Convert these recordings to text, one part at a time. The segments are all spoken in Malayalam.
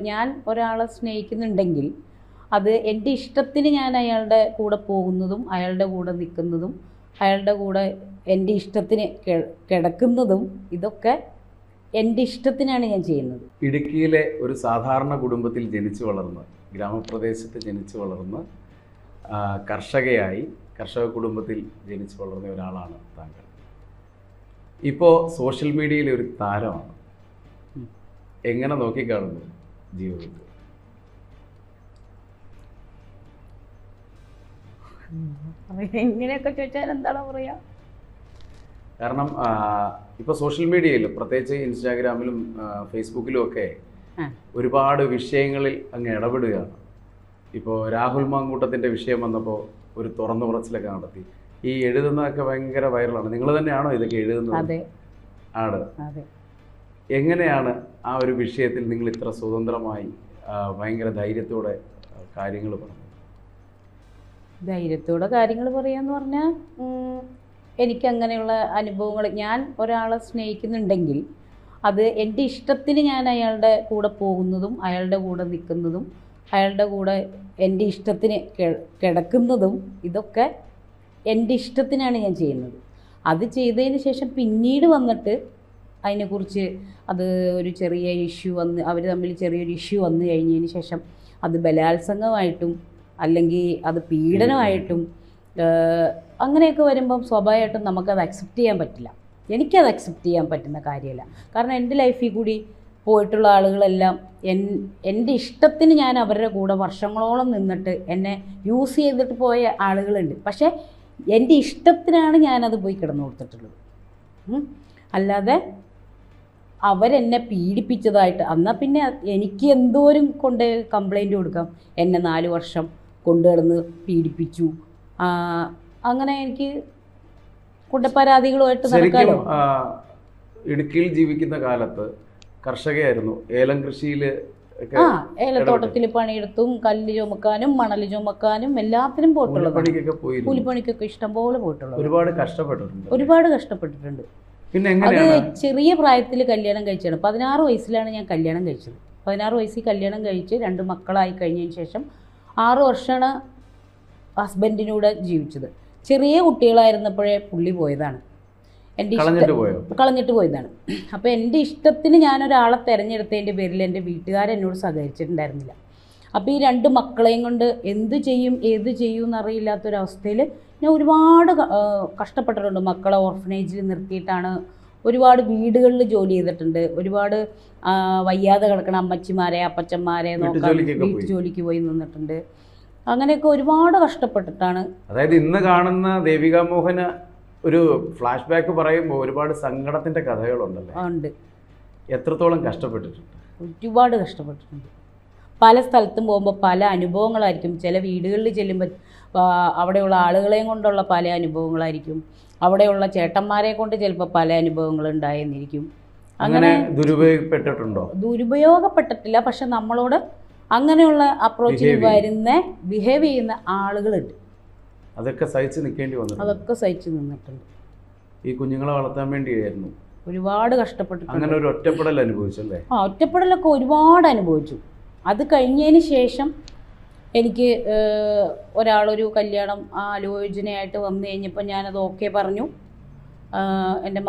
ഞാൻ ഒരാളെ സ്നേഹിക്കുന്നുണ്ടെങ്കിൽ അത് എൻ്റെ ഇഷ്ടത്തിന് ഞാൻ അയാളുടെ കൂടെ പോകുന്നതും അയാളുടെ കൂടെ നിൽക്കുന്നതും അയാളുടെ കൂടെ എൻ്റെ ഇഷ്ടത്തിന് കിടക്കുന്നതും ഇതൊക്കെ എൻ്റെ ഇഷ്ടത്തിനാണ് ഞാൻ ചെയ്യുന്നത്. ഇടുക്കിയിലെ ഒരു സാധാരണ കുടുംബത്തിൽ ജനിച്ചു വളർന്ന് ഗ്രാമപ്രദേശത്ത് ജനിച്ചു വളർന്ന് കർഷകയായി കർഷക കുടുംബത്തിൽ ജനിച്ചു വളർന്ന ഒരാളാണ് താങ്കൾ. ഇപ്പോൾ സോഷ്യൽ മീഡിയയിലെ ഒരു താരമാണ്. എങ്ങനെ നോക്കിക്കാണുന്നു ജീവിതത്തിൽ? എങ്ങനെയൊക്കെ ചോദിച്ചാൽ എന്താണ് പറയാ? കാരണം ഇപ്പോൾ സോഷ്യൽ മീഡിയയിൽ പ്രത്യേകിച്ച് ഇൻസ്റ്റാഗ്രാമിലും ഫേസ്ബുക്കിലും ഒക്കെ ഒരുപാട് വിഷയങ്ങളിൽ അങ്ങ് ഇടപെടുകയാണ്. ഇപ്പോൾ രാഹുൽ മാങ്കൂട്ടത്തിൻ്റെ വിഷയം വന്നപ്പോൾ ഒരു തുറന്നു പറച്ചിലൊക്കെ നടത്തി. ഈ എഴുതുന്നതൊക്കെ ഭയങ്കര വൈറലാണ്. നിങ്ങൾ തന്നെയാണോ ഇതൊക്കെ എഴുതുന്നത്? ആണ്. എങ്ങനെയാണ് ആ ഒരു വിഷയത്തിൽ നിങ്ങൾ ഇത്ര സ്വതന്ത്രമായി ഭയങ്കര ധൈര്യത്തോടെ കാര്യങ്ങൾ പറഞ്ഞത്? ധൈര്യത്തോടെ കാര്യങ്ങൾ പറയാന്ന് പറഞ്ഞാൽ എനിക്കങ്ങനെയുള്ള അനുഭവങ്ങൾ, ഞാൻ ഒരാളെ സ്നേഹിക്കുന്നുണ്ടെങ്കിൽ അത് എൻ്റെ ഇഷ്ടത്തിന് ഞാൻ അയാളുടെ കൂടെ പോകുന്നതും അയാളുടെ കൂടെ നിൽക്കുന്നതും അയാളുടെ കൂടെ എൻ്റെ ഇഷ്ടത്തിന് കിടക്കുന്നതും ഇതൊക്കെ എൻ്റെ ഇഷ്ടത്തിനാണ് ഞാൻ ചെയ്യുന്നത്. അത് ചെയ്തതിന് ശേഷം പിന്നീട് വന്നിട്ട് അതിനെക്കുറിച്ച് അത് ഒരു ചെറിയ ഇഷ്യൂ വന്ന് അവർ തമ്മിൽ ചെറിയൊരു ഇഷ്യൂ വന്നു കഴിഞ്ഞതിന് ശേഷം അത് ബലാത്സംഗമായിട്ടും അല്ലെങ്കിൽ അത് പീഡനമായിട്ടും അങ്ങനെയൊക്കെ വരുമ്പം സ്വാഭാവികമായിട്ടും നമുക്കത് അക്സെപ്റ്റ് ചെയ്യാൻ പറ്റില്ല. എനിക്കത് അക്സെപ്റ്റ് ചെയ്യാൻ പറ്റുന്ന കാര്യമല്ല. കാരണം എൻ്റെ ലൈഫിൽ കൂടി പോയിട്ടുള്ള ആളുകളെല്ലാം എൻ്റെ ഇഷ്ടത്തിന് ഞാൻ അവരുടെ കൂടെ വർഷങ്ങളോളം നിന്നിട്ട് എന്നെ യൂസ് ചെയ്തിട്ട് പോയ ആളുകളുണ്ട്. പക്ഷേ എൻ്റെ ഇഷ്ടത്തിനാണ് ഞാനത് പോയി കിടന്നു കൊടുത്തിട്ടുള്ളത്. അല്ലാതെ അവരെന്നെ പീഡിപ്പിച്ചതായിട്ട് എന്നാൽ പിന്നെ എനിക്ക് എന്തോരം കൊണ്ട് കംപ്ലൈൻറ്റ് കൊടുക്കാം. എന്നെ 4 വർഷം കൊണ്ടുകിടന്ന് പീഡിപ്പിച്ചു, അങ്ങനെ എനിക്ക് കുറ്റപരാതികളുമായിട്ട് നടക്കാമല്ലോ. ഇടുക്കിയിൽ ജീവിക്കുന്ന കാലത്ത് കർഷകയായിരുന്നു. ഏലം കൃഷിയിൽ ഏലത്തോട്ടത്തിൽ പണിയെടുത്തും കല്ല് ചുമക്കാനും മണൽ ചുമക്കാനും എല്ലാത്തിനും പോയിട്ടുള്ളത്. കൂലിപ്പണിക്കൊക്കെ ഇഷ്ടംപോലെ പോയിട്ടുള്ളത്. ഒരുപാട് കഷ്ടപ്പെട്ടിട്ടുണ്ട്. അത് ചെറിയ പ്രായത്തിൽ കല്യാണം കഴിച്ചാണ്. 16 വയസ്സിലാണ് ഞാൻ കല്യാണം കഴിച്ചത്. 16 വയസ്സിൽ കല്യാണം കഴിച്ച് 2 മക്കളായി കഴിഞ്ഞതിന് ശേഷം 6 വർഷമാണ് ഹസ്ബൻഡിനൂടെ ജീവിച്ചത്. ചെറിയ കുട്ടികളായിരുന്നപ്പോഴേ പുള്ളി പോയതാണ്. എൻ്റെ കളഞ്ഞിട്ട് പോയതാണ്. അപ്പോൾ എൻ്റെ ഇഷ്ടത്തിന് ഞാനൊരാളെ തിരഞ്ഞെടുത്തതിൻ്റെ പേരിൽ എൻ്റെ വീട്ടുകാരെന്നോട് സഹകരിച്ചിട്ടുണ്ടായിരുന്നില്ല. അപ്പോൾ ഈ 2 മക്കളെയും കൊണ്ട് എന്ത് ചെയ്യും ഏത് ചെയ്യും എന്നറിയില്ലാത്തൊരവസ്ഥയിൽ ഞാൻ ഒരുപാട് കഷ്ടപ്പെട്ടിട്ടുണ്ട്. മക്കളെ ഓർഫനേജിൽ നിർത്തിയിട്ടാണ് ഒരുപാട് വീടുകളിൽ ജോലി ചെയ്തിട്ടുണ്ട്. ഒരുപാട് വയ്യാതെ കിടക്കണ അമ്മച്ചിമാരെ അപ്പച്ചന്മാരെ നോക്കാൻ വീട്ടു ജോലിക്ക് പോയി നിന്നിട്ടുണ്ട്. അങ്ങനെയൊക്കെ ഒരുപാട് കഷ്ടപ്പെട്ടിട്ടാണ്. അതായത് ഇന്ന് കാണുന്ന ദേവിക മോഹന ഒരു ഫ്ലാഷ് ബാക്ക് പറയുമ്പോൾ ഒരുപാട് സങ്കടത്തിൻ്റെ കഥകളുണ്ടല്ലോ. ഉണ്ട്. എത്രത്തോളം കഷ്ടപ്പെട്ടിട്ടുണ്ട്? ഒരുപാട് കഷ്ടപ്പെട്ടിട്ടുണ്ട്. പല സ്ഥലത്തും പോകുമ്പോൾ പല അനുഭവങ്ങളായിരിക്കും. ചില വീടുകളിൽ ചെല്ലുമ്പോൾ അവിടെയുള്ള ആളുകളെയും കൊണ്ടുള്ള പല അനുഭവങ്ങളായിരിക്കും. അവിടെയുള്ള ചേട്ടന്മാരെ കൊണ്ട് ചിലപ്പോൾ പല അനുഭവങ്ങൾ ഉണ്ടായെന്നിരിക്കും. അങ്ങനെ ദുരുപയോഗപ്പെട്ടിട്ടുണ്ടോ? ദുരുപയോഗപ്പെട്ടിട്ടില്ല. പക്ഷെ നമ്മളോട് അങ്ങനെയുള്ള അപ്രോച്ചിൽ വരുന്ന ബിഹേവ് ചെയ്യുന്ന ആളുകളുണ്ട്. അതൊക്കെ സഹിച്ച് നിൽക്കേണ്ടി വന്നു. അതൊക്കെ സഹിച്ച് നിന്നിട്ടുണ്ട്. ഈ കുഞ്ഞുങ്ങളെ വളർത്താൻ വേണ്ടിയായിരുന്നു ഒരുപാട് കഷ്ടപ്പെട്ടിട്ടുണ്ട്. അങ്ങനെ ഒരു ഒറ്റപ്പെടൽ അനുഭവിച്ചല്ലേ? ഒറ്റപ്പെടലൊക്കെ ഒരുപാട് അനുഭവിച്ചു. അത് കഴിഞ്ഞതിന് ശേഷം എനിക്ക് ഒരാളൊരു കല്യാണം ആലോചനയായിട്ട് വന്നു കഴിഞ്ഞപ്പോൾ ഞാനത് ഓക്കെ പറഞ്ഞു. എൻ്റെ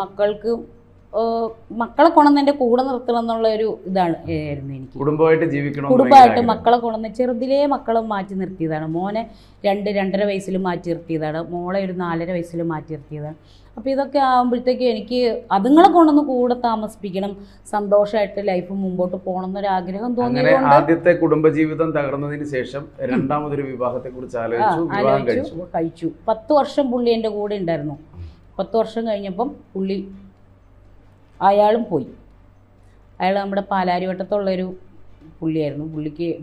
മക്കളെ കൊണ്ടുവന്ന് എൻ്റെ കൂടെ നിർത്തണം എന്നുള്ള ഒരു ആയിരുന്നു എനിക്ക്. കുടുംബമായിട്ട് മക്കളെ കൊണ്ടുവന്ന് ചെറുതിലേ മക്കളെ മാറ്റി നിർത്തിയതാണ്. മോനെ 2-2.5 വയസ്സിൽ മാറ്റി നിർത്തിയതാണ്. മോളെ ഒരു 4.5 വയസ്സിൽ മാറ്റി നിർത്തിയതാണ്. അപ്പോൾ ഇതൊക്കെ ആകുമ്പോഴത്തേക്ക് എനിക്ക് അതുങ്ങളെ കൊണ്ടൊന്ന് കൂടെ താമസിപ്പിക്കണം, സന്തോഷമായിട്ട് ലൈഫ് മുമ്പോട്ട് പോകണം എന്നൊരാഗ്രഹം തോന്നിയതുകൊണ്ട് ആദ്യത്തെ കുടുംബജീവിതം തകർന്നതിന് ശേഷം രണ്ടാമതൊരു വിവാഹത്തെ കുറിച്ച് കഴിച്ചു. 10 വർഷം പുള്ളി എൻ്റെ കൂടെ ഉണ്ടായിരുന്നു. 10 വർഷം കഴിഞ്ഞപ്പം അയാളും പോയി. അയാൾ നമ്മുടെ പാലാരിവട്ടത്തുള്ളൊരു പുള്ളിയായിരുന്നു.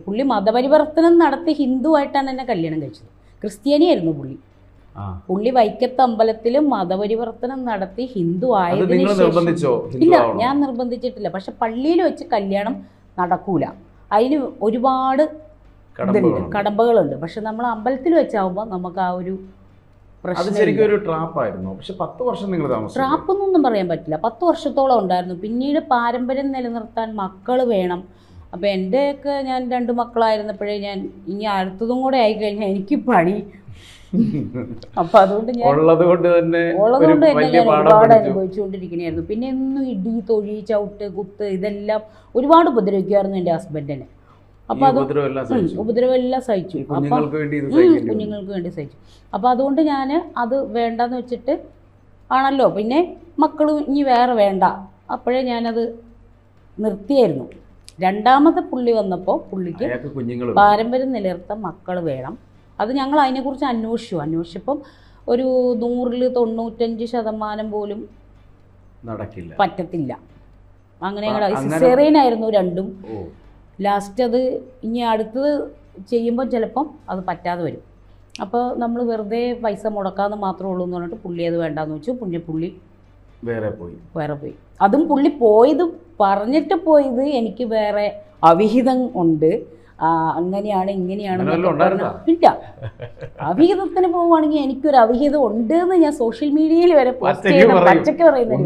പുള്ളി മതപരിവർത്തനം നടത്തി ഹിന്ദുവായിട്ടാണ് എന്നെ കല്യാണം കഴിച്ചത്. ക്രിസ്ത്യാനിയായിരുന്നു പുള്ളി വൈക്കത്ത് അമ്പലത്തിൽ മതപരിവർത്തനം നടത്തി ഹിന്ദു ആയതിനു ശേഷം ഇല്ല, ഞാൻ നിർബന്ധിച്ചിട്ടില്ല. പക്ഷെ പള്ളിയിൽ വെച്ച് കല്യാണം നടക്കൂല. അതിന് ഒരുപാട് കടമ്പകളുണ്ട്. പക്ഷെ നമ്മൾ അമ്പലത്തിൽ വെച്ചാവുമ്പോൾ നമുക്ക് ആ ഒരു ട്രാപ്പൊന്നും പറയാൻ പറ്റില്ല. 10 വർഷത്തോളം ഉണ്ടായിരുന്നു. പിന്നീട് പാരമ്പര്യം നിലനിർത്താൻ മക്കൾ വേണം, അപ്പോൾ എൻ്റെയൊക്കെ ഞാൻ 2 മക്കളായിരുന്നപ്പോഴേ ഞാൻ ഇനി അടുത്തതും കൂടെ ആയിക്കഴിഞ്ഞാൽ എനിക്ക് പണി. അപ്പം അതുകൊണ്ട് ഞാൻ ഉള്ളതുകൊണ്ട് തന്നെ ഞാൻ ഒരുപാട് അനുഭവിച്ചുകൊണ്ടിരിക്കണായിരുന്നു. പിന്നെ എന്നും ഇടി, തൊഴി, ചവിട്ട്, കുത്ത് ഇതെല്ലാം ഒരുപാട് ഉപദ്രവിക്കുമായിരുന്നു എൻ്റെ ഹസ്ബൻഡിനെ. അപ്പോൾ അത് ഉപദ്രവം എല്ലാം സഹിച്ചു. അപ്പം കുഞ്ഞുങ്ങൾക്ക് വേണ്ടി സഹിച്ചു. അപ്പോൾ അതുകൊണ്ട് ഞാൻ അത് വേണ്ടെന്ന് വെച്ചിട്ട് ആണല്ലോ, പിന്നെ മക്കൾ ഇനി വേറെ വേണ്ട, അപ്പോഴേ ഞാനത് നിർത്തിയായിരുന്നു. രണ്ടാമത്തെ പുള്ളി വന്നപ്പോൾ പുള്ളിക്ക് പാരമ്പര്യം നിലനിർത്താൻ മക്കൾ വേണം. അത് ഞങ്ങൾ അതിനെക്കുറിച്ച് അന്വേഷിച്ചപ്പം ഒരു 100-95% പോലും നടക്കില്ല, പറ്റത്തില്ല. അങ്ങനെ ഞങ്ങൾ സിസേറിയനായിരുന്നു രണ്ടും. ലാസ്റ്റ് അത് ഇനി അടുത്തത് ചെയ്യുമ്പോൾ ചിലപ്പം അത് പറ്റാതെ വരും. അപ്പോൾ നമ്മൾ വെറുതെ പൈസ മുടക്കാമെന്ന് മാത്രമേ ഉള്ളൂ എന്ന് പറഞ്ഞിട്ട് പുള്ളി അത് വേണ്ടാന്ന് വെച്ചു. പുള്ളി വേറെ പോയി. അതും പുള്ളി പറഞ്ഞിട്ട് പോയത് എനിക്ക് വേറെ അവിഹിതം ഉണ്ട്, അങ്ങനെയാണ് ഇങ്ങനെയാണ് ഇല്ല. അവിഹിതത്തിന് പോവുകയാണെങ്കിൽ എനിക്കൊരു അവിഹിതം ഉണ്ട് എന്ന് ഞാൻ സോഷ്യൽ മീഡിയയിൽ വരെ പോസ്റ്റ് ചെയ്യുന്ന പച്ചക്ക് പറയുന്നത്.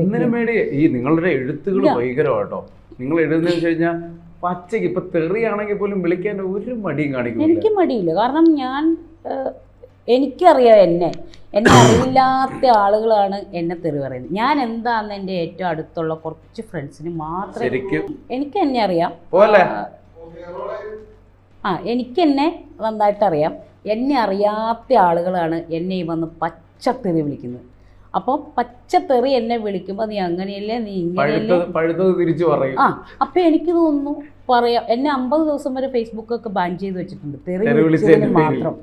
ഈ നിങ്ങളുടെ എഴുത്തുകൾ ഭയങ്കരമാട്ടോ. നിങ്ങൾ എഴുതുന്ന വെച്ച് കഴിഞ്ഞാൽ പച്ചക്ക് ഇപ്പൊ തെറിയാണെങ്കിൽ പോലും വിളിക്കാൻ ഒരു മടിയും കാണിക്കും. എനിക്ക് മടിയില്ല, കാരണം എനിക്കറിയാം എന്നെ അറിയില്ലാത്ത ആളുകളാണ് എന്നെ തെറി പറയുന്നത്. ഞാൻ എന്താന്ന് എൻ്റെ ഏറ്റവും അടുത്തുള്ള കുറച്ച് ഫ്രണ്ട്സിന് മാത്രമേ എനിക്ക് എന്നെ അറിയാം. എനിക്കെന്നെ നന്നായിട്ടറിയാം. എന്നെ അറിയാത്ത ആളുകളാണ് എന്നെ വന്ന് പച്ചത്തെറി വിളിക്കുന്നത്. അപ്പോൾ പച്ചത്തെറി എന്നെ വിളിക്കുമ്പോൾ നീ അങ്ങനെയല്ലേ, നീ ഇങ്ങനെയല്ലേ, അപ്പം എനിക്ക് തോന്നുന്നു പറയാം. എന്നെ 50 ദിവസം വരെ ഫേസ്ബുക്കൊക്കെ ബാൻ ചെയ്ത് വെച്ചിട്ടുണ്ട് തെറി വിളിച്ചതിന് മാത്രം.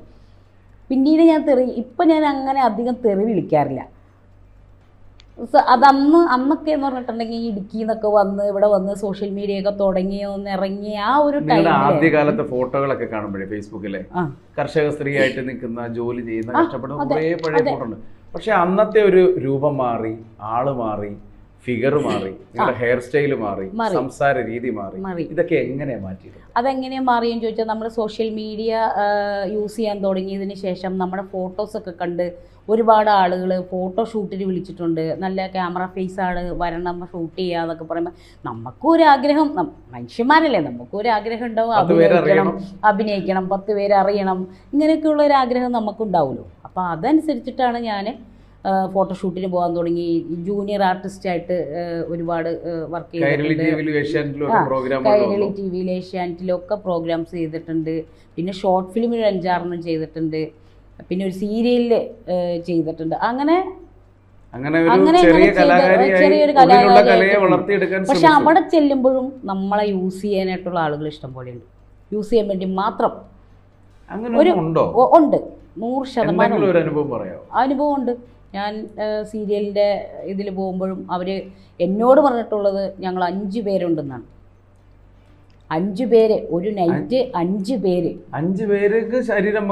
പിന്നീട് ഞാൻ ഇപ്പം ഞാൻ അങ്ങനെ അധികം തെറി വിളിക്കാറില്ല. അന്നൊക്കെ എന്ന് പറഞ്ഞിട്ടുണ്ടെങ്കിൽ ഇടുക്കി എന്നൊക്കെ വന്ന് ഇവിടെ വന്ന് സോഷ്യൽ മീഡിയ ഒക്കെ തുടങ്ങിയൊന്ന് ഇറങ്ങി ആ ഒരു ടൈം ആദ്യകാലത്തെ ഫോട്ടോകളൊക്കെ കാണുമ്പോഴേ ഫേസ്ബുക്കിലെ കർഷക സ്ത്രീയായിട്ട് നിൽക്കുന്ന, ജോലി ചെയ്യുന്ന, കഷ്ടപ്പെടുന്ന കുറേ പഴയ ഫോട്ടോ ഉണ്ട്. പക്ഷെ അന്നത്തെ ഒരു രൂപം മാറി, ആള് മാറി, ഫിഗർ മാറി, ഹെയർ സ്റ്റൈല് മാറി, സംസാര രീതി മാറി. ഇതൊക്കെ എങ്ങനെയാ മാറ്റിയത്? അതെങ്ങനെയാ മാറിയെന്ന് ചോദിച്ചാൽ നമ്മൾ സോഷ്യൽ മീഡിയ യൂസ് ചെയ്യാൻ തുടങ്ങിയതിന് ശേഷം നമ്മുടെ ഫോട്ടോസൊക്കെ കണ്ട് ഒരുപാട് ആളുകൾ ഫോട്ടോഷൂട്ടിന് വിളിച്ചിട്ടുണ്ട്. നല്ല ക്യാമറ ഫേസാണ്, വരണം ഷൂട്ട് ചെയ്യുക എന്നൊക്കെ പറയുമ്പോൾ നമുക്കും ഒരു ആഗ്രഹം, മനുഷ്യന്മാരല്ലേ, നമുക്കും ഒരു ആഗ്രഹം ഉണ്ടാവും, അഭിനയിക്കണം, 10 പേര് അറിയണം, ഇങ്ങനെയൊക്കെയുള്ള ഒരു ആഗ്രഹം നമുക്കുണ്ടാവുമല്ലോ. അപ്പോൾ അതനുസരിച്ചിട്ടാണ് ഞാൻ ഫോട്ടോഷൂട്ടിന് പോകാൻ തുടങ്ങി. ജൂനിയർ ആർട്ടിസ്റ്റായിട്ട് ഒരുപാട് വർക്ക് ചെയ്തിട്ടുണ്ട്. കൈരളി ടി വിയിൽ, ഏഷ്യാനെറ്റിലൊക്കെ പ്രോഗ്രാംസ് ചെയ്തിട്ടുണ്ട്. പിന്നെ ഷോർട്ട് ഫിലിമിൽ 5-6 ചെയ്തിട്ടുണ്ട്. പിന്നെ ഒരു സീരിയലിൽ ചെയ്തിട്ടുണ്ട്. അങ്ങനെ ചെറിയൊരു കലാകാരിയായിട്ട്. പക്ഷെ അവിടെ ചെല്ലുമ്പോഴും നമ്മളെ യൂസ് ചെയ്യാനായിട്ടുള്ള ആളുകൾ ഇഷ്ടം പോലെ ഉണ്ട്. യൂസ് ചെയ്യാൻ വേണ്ടി മാത്രം ഉണ്ട്. 100% അനുഭവം ഉണ്ട്. ഞാൻ സീരിയലിൻ്റെ ഇതിൽ പോകുമ്പോഴും അവർ എന്നോട് പറഞ്ഞിട്ടുള്ളത് ഞങ്ങൾ 5 പേരുണ്ടെന്നാണ്. 5 പേര് ഒരു നൈറ്റ്, 5 പേർക്ക് ശരീരം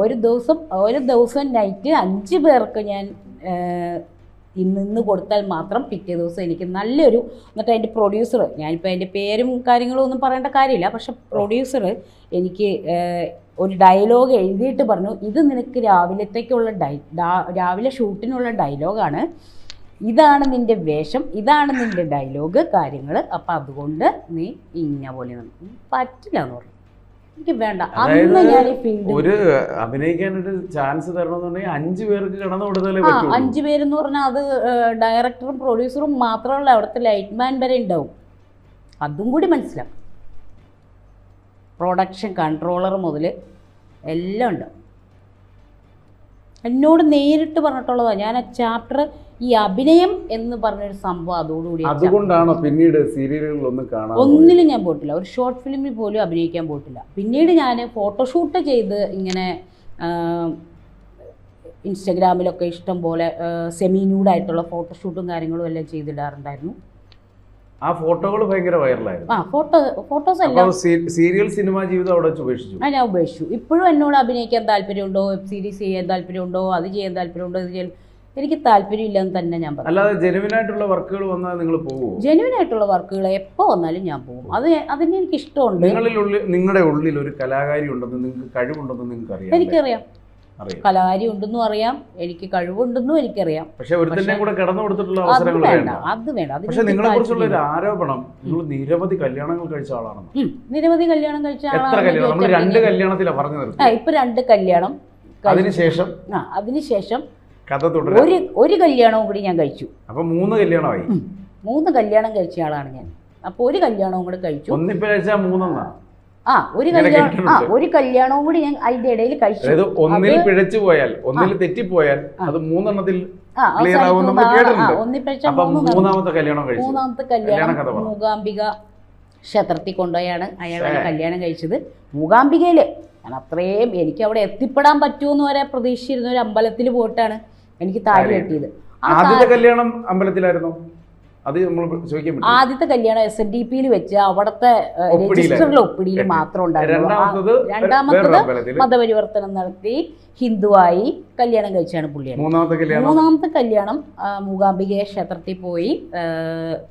ഒരു ദിവസം നൈറ്റ് 5 പേർക്ക് ഞാൻ ഇന്ന് കൊടുത്താൽ മാത്രം പിറ്റേ ദിവസം എനിക്ക് നല്ലൊരു, എന്നിട്ട് അതിൻ്റെ പ്രൊഡ്യൂസർ, ഞാനിപ്പോൾ അതിൻ്റെ പേരും കാര്യങ്ങളും ഒന്നും പറയേണ്ട കാര്യമില്ല, പക്ഷെ പ്രൊഡ്യൂസർ എനിക്ക് ഒരു ഡയലോഗ് എഴുതിയിട്ട് പറഞ്ഞു, ഇത് നിനക്ക് രാവിലത്തേക്കുള്ള രാവിലെ ഷൂട്ടിനുള്ള ഡയലോഗാണ്, ഇതാണ് നിൻ്റെ വേഷം, ഇതാണ് നിൻ്റെ ഡയലോഗ് കാര്യങ്ങൾ, അപ്പം അതുകൊണ്ട് നീ ഇന്ന പോലെ പറ്റില്ല എന്ന് പറഞ്ഞു. എനിക്ക് വേണ്ട. അന്ന് ഞാൻ ഈ ഫീൽഡ് അഭിനയിക്കാനൊരു ചാൻസ് തരണമെന്നുണ്ടെങ്കിൽ 5 പേർക്ക് കടന്നു കൊടുത്താലേ 5 പേരെന്ന് പറഞ്ഞാൽ അത് ഡയറക്ടറും പ്രൊഡ്യൂസറും മാത്രമല്ല, അവിടുത്തെ ലൈറ്റ്മാൻ വരെ ഉണ്ടാവും. അതും കൂടി മനസ്സിലാക്കും. പ്രൊഡക്ഷൻ കൺട്രോളർ മുതൽ എല്ലാം ഉണ്ട്. എന്നോട് നേരിട്ട് പറഞ്ഞിട്ടുള്ളതാണ്. ഞാൻ ആ ചാപ്റ്റർ, ഈ അഭിനയം എന്ന് പറഞ്ഞൊരു സംഭവം അതോടുകൂടി, അതുകൊണ്ടാണ് പിന്നീട് സീരിയലുകളൊന്നും കാണാൻ ഒന്നിലും ഞാൻ പോയിട്ടില്ല. ഒരു ഷോർട്ട് ഫിലിമിൽ പോലും അഭിനയിക്കാൻ പോയിട്ടില്ല. പിന്നീട് ഞാൻ ഫോട്ടോഷൂട്ട് ചെയ്ത് ഇങ്ങനെ ഇൻസ്റ്റഗ്രാമിലൊക്കെ ഇഷ്ടം പോലെ സെമി ന്യൂഡായിട്ടുള്ള ഫോട്ടോഷൂട്ടും കാര്യങ്ങളും എല്ലാം ചെയ്തിടാറുണ്ടായിരുന്നു. ആ ഫോട്ടോകൾ ഭയങ്കര വൈറലായിരുന്നു. ഫോട്ടോസ് എല്ലാം സീരിയൽ സിനിമ ജീവിതം അവിടെ ഉപേക്ഷിച്ചു. ഞാൻ ഉപേക്ഷിച്ചു. ഇപ്പോഴും എന്നോട് അഭിനയിക്കാൻ താല്പര്യമുണ്ടോ, വെബ് സീരീസ് ചെയ്യാൻ താല്പര്യമുണ്ടോ, അത് ചെയ്യാൻ താല്പര്യമുണ്ടോ, ഇത് ചെയ്യാൻ എനിക്ക് താല്പര്യമില്ലെന്ന് തന്നെ ഞാൻ പറയും. അല്ലാതെ ജെനുവിനായിട്ടുള്ള വർക്കുകൾ വന്നാൽ നിങ്ങൾ പോകുമോ? ജെനുവിനായിട്ടുള്ള വർക്കുകൾ എപ്പോൾ വന്നാലും ഞാൻ പോകും. അതിന് എനിക്ക് ഇഷ്ടമുണ്ട്. നിങ്ങളുടെ ഉള്ളിൽ ഒരു കലാകാരി ഉണ്ടെന്ന്, നിങ്ങൾക്ക് കഴിവുണ്ടെന്ന് നിങ്ങൾക്ക് അറിയാം. എനിക്കറിയാം. കലാകാരി ഉണ്ടെന്നും അറിയാം, എനിക്ക് കഴിവുണ്ടെന്നും എനിക്കറിയാം. പക്ഷെ ഒരുത്തന്നെ കൂടെ കിടന്നു കൊടുത്തിട്ടുള്ള അത് അവസരങ്ങൾ വേണ്ട, വേണ്ട. അത് വേണ്ട. പക്ഷെ നിങ്ങളെ കുറിച്ചുള്ള ഒരു ആരോപണം, നിങ്ങൾ നിരവധി കല്യാണങ്ങൾ കഴിച്ച ആളാണെന്ന്. നിരവധി കല്യാണം കഴിച്ച എത്ര കല്യാണം? നമ്മൾ 2 കല്യാണത്തിലാണ് പറഞ്ഞു നിർത്തി. ഇപ്പൊ 2 കല്യാണം. അതിനുശേഷം കഥ തുടരും. ഒരു കല്യാണവും കൂടി ഞാൻ കഴിച്ചു. അപ്പൊ 3 കല്യാണമായി. 3 കല്യാണം കഴിച്ച ആളാണ് ഞാൻ. അപ്പൊ ഒരു കല്യാണവും കൂടി കഴിച്ചു. ഒന്നിപ്പോ കഴിച്ചാൽ 3 ഒരു കല്യാണവും കൂടി ഞാൻ അതിന്റെ ഇടയിൽ കഴിച്ചു. അതായത് ഒന്നിൽ പിഴച്ചു പോയാൽ, ഒന്നിൽ തെറ്റിപ്പോയാൽ അത് 3 എണ്ണത്തിൽ ക്ലിയർ ആവും നമ്മൾ കേട്ടിട്ടുണ്ട്. അപ്പൊ മൂന്നാമത്തെ കല്യാണം മൂകാംബിക ക്ഷേത്രത്തിൽ കൊണ്ടുപോയാണ് അയാളെ കല്യാണം കഴിച്ചത്. മൂകാംബികയില് ഞാൻ അത്രയും എനിക്ക് അവിടെ എത്തിപ്പെടാൻ പറ്റുമെന്ന് വരെ പ്രതീക്ഷിച്ചിരുന്ന ഒരു അമ്പലത്തിൽ പോയിട്ടാണ് എനിക്ക് താലി കെട്ടിയത്. ആദ്യത്തെ കല്യാണം അമ്പലത്തിലായിരുന്നു. അത് നമ്മൾ ചോദിക്കാൻ പറ്റും. ആദ്യത്തെ കല്യാണം SNDP-യിൽ വെച്ച് അവിടുത്തെ രജിസ്റ്ററിൽ ഒപ്പിടിയിൽ മാത്രം ഉണ്ടായിരുന്നു. രണ്ടാമത്തത് മതപരിവർത്തനം നടത്തി ഹിന്ദുവായി കല്യാണം കഴിച്ചാണ് പുള്ളിയാണ്. മൂന്നാമത്തെ കല്യാണം മൂകാംബിക ക്ഷേത്രത്തിൽ പോയി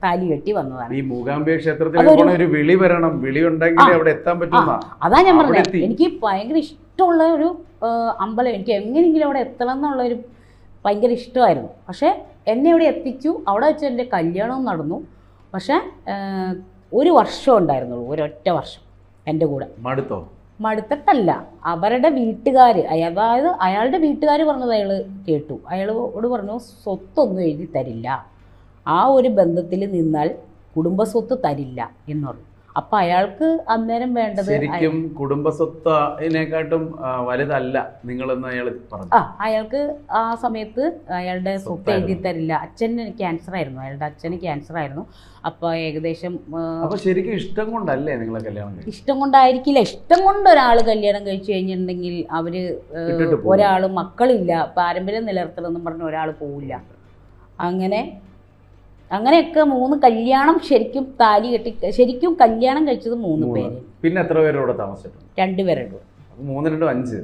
താലി കെട്ടി വന്നതാണ്. ഈ മൂകാംബിക ക്ഷേത്രത്തിൽ ഒരു വിളി വരണം, വിളി ഉണ്ടെങ്കിൽ അവിടെ എത്താൻ പറ്റും. അതാ ഞാൻ പറഞ്ഞത്. എനിക്ക് ഭയങ്കര ഇഷ്ടമുള്ള ഒരു അമ്പലം. എനിക്ക് എങ്ങനെയെങ്കിലും അവിടെ എത്തണം എന്നുള്ളൊരു ഭയങ്കര ഇഷ്ടമായിരുന്നു. പക്ഷേ എന്നെ ഇവിടെ എത്തിച്ചു. അവിടെ വെച്ച് എൻ്റെ കല്യാണവും നടന്നു. പക്ഷേ 1 വർഷം ഉണ്ടായിരുന്നുള്ളൂ, ഒരൊറ്റ വർഷം എൻ്റെ കൂടെ. മടുത്തിട്ടല്ല, അവരുടെ വീട്ടുകാർ, അതായത് അയാളുടെ വീട്ടുകാർ പറഞ്ഞത് അയാൾ കേട്ടു. അയാളോട് പറഞ്ഞു സ്വത്തൊന്നും എഴുതി തരില്ല, ആ ഒരു ബന്ധത്തിൽ നിന്നാൽ കുടുംബസ്വത്ത് തരില്ല എന്ന് പറഞ്ഞു. അപ്പൊ അയാൾക്ക് അന്നേരം വേണ്ടത് ശരിക്കും കുടുംബസ്വത്തിനെക്കാട്ടും വലുതല്ല നിങ്ങളെന്ന് അയാൾ പറഞ്ഞു. അയാൾക്ക് ആ സമയത്ത് അയാളുടെ സ്വത്ത് എഴുതി തരില്ല. അച്ഛന് ക്യാൻസർ ആയിരുന്നു, അയാളുടെ അച്ഛന് ക്യാൻസർ ആയിരുന്നു. അപ്പൊ ഏകദേശം ശരിക്കും ഇഷ്ടം കൊണ്ടല്ലേ നിങ്ങളെ കല്യാണം? ഇഷ്ടം കൊണ്ടായിരിക്കില്ല. ഇഷ്ടം കൊണ്ട് ഒരാൾ കല്യാണം കഴിച്ചു കഴിഞ്ഞിട്ടുണ്ടെങ്കിൽ അവര് ഒരാൾ മക്കളില്ല, പാരമ്പര്യം നിലനിർത്തണമെന്നും പറഞ്ഞ ഒരാൾ പോവില്ല. അങ്ങനെയൊക്കെ 3 കല്യാണം ശരിക്കും താലി കെട്ടി ശരിക്കും കല്യാണം കഴിച്ചത് 3 പേര്. പിന്നെ എത്ര പേരോടെ താമസിച്ചിട്ടുണ്ട്? 2 പേരുണ്ട്. 3 2 5.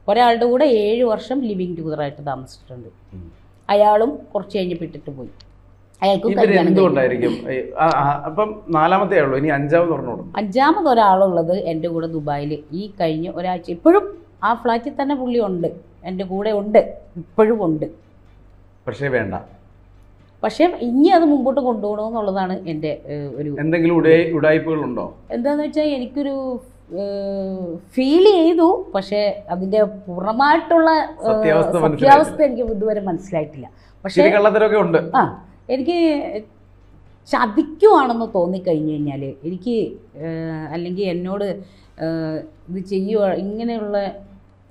ഒരാളുടെ കൂടെ 7 വർഷം ലിവിങ് ടുഗദറായിട്ട് താമസിച്ചിട്ടുണ്ട്. അയാളും കുറച്ച് കഴിഞ്ഞ് വിട്ടിട്ട് പോയി. എന്തുകൊണ്ടായിരിക്കും? അപ്പം 4മത്തെ ആളോ? ഇനി 5ാമത് പറഞ്ഞോളൂ. 5ാമത് ഒരാളുള്ളത് എൻ്റെ കൂടെ ദുബായിൽ. ഈ കഴിഞ്ഞ ഒരാഴ്ച ഇപ്പോഴും ആ ഫ്ലാറ്റിൽ തന്നെ പുള്ളി ഉണ്ട്, എൻ്റെ കൂടെ ഉണ്ട്, ഇപ്പോഴും ഉണ്ട്. പക്ഷേ ഇനി അത് മുമ്പോട്ട് കൊണ്ടുപോകണമെന്നുള്ളതാണ് എൻ്റെ ഒരു. എന്തെങ്കിലും ഉടായ്പകളുണ്ടോ? എന്താന്ന് വെച്ചാൽ എനിക്കൊരു ഫീൽ ചെയ്തു. പക്ഷേ അതിൻ്റെ പൂർണ്ണമായിട്ടുള്ള സത്യാവസ്ഥ എനിക്ക് ഇതുവരെ മനസ്സിലായിട്ടില്ല. പക്ഷേ എനിക്ക് ചതിക്കുവാണെന്ന് തോന്നിക്കഴിഞ്ഞു കഴിഞ്ഞാൽ എനിക്ക്, അല്ലെങ്കിൽ എന്നോട് ഇത് ഇങ്ങനെയുള്ള